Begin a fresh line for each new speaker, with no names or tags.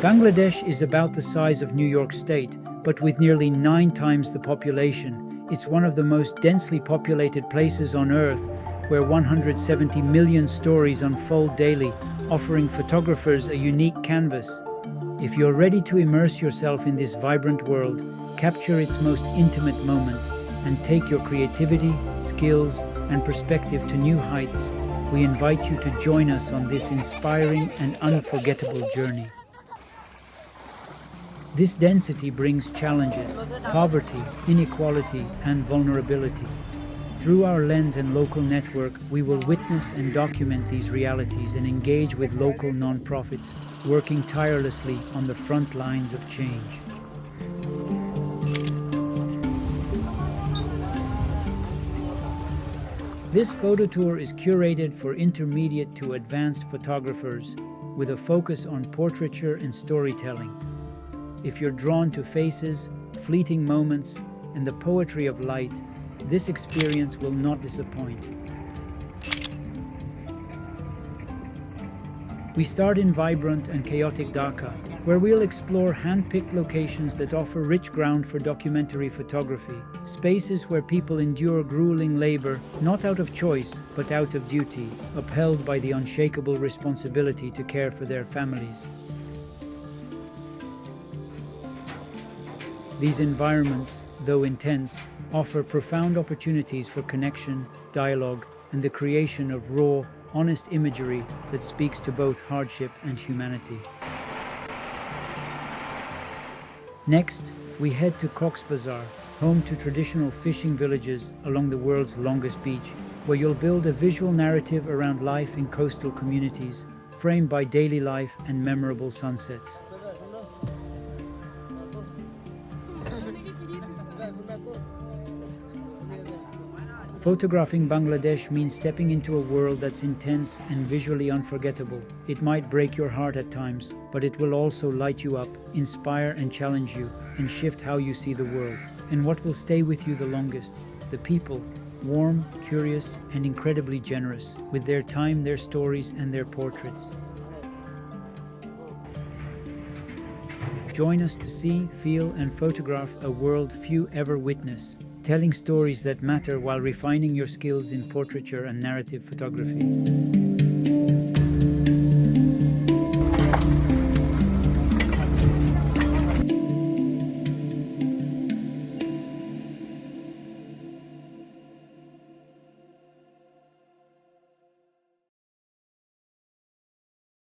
Bangladesh is about the size of New York State, but with nearly 9 times the population. It's one of the most densely populated places on Earth, where 170 million stories unfold daily, offering photographers a unique canvas. If you're ready to immerse yourself in this vibrant world, capture its most intimate moments, and take your creativity, skills, and perspective to new heights, we invite you to join us on this inspiring and unforgettable journey. This density brings challenges: poverty, inequality, and vulnerability. Through our lens and local network, we will witness and document these realities and engage with local nonprofits working tirelessly on the front lines of change. This photo tour is curated for intermediate to advanced photographers with a focus on portraiture and storytelling. If you're drawn to faces, fleeting moments, and the poetry of light, this experience will not disappoint. We start in vibrant and chaotic Dhaka, where we'll explore hand-picked locations that offer rich ground for documentary photography, spaces where people endure grueling labor, not out of choice, but out of duty, upheld by the unshakable responsibility to care for their families. These environments, though intense, offer profound opportunities for connection, dialogue, and the creation of raw, honest imagery that speaks to both hardship and humanity. Next, we head to Cox's Bazar, home to traditional fishing villages along the world's longest beach, where you'll build a visual narrative around life in coastal communities, framed by daily life and memorable sunsets. Photographing Bangladesh means stepping into a world that's intense and visually unforgettable. It might break your heart at times, but it will also light you up, inspire and challenge you, and shift how you see the world. And what will stay with you the longest? The people, warm, curious, and incredibly generous, with their time, their stories, and their portraits. Join us to see, feel, and photograph a world few ever witness, telling stories that matter while refining your skills in portraiture and narrative photography.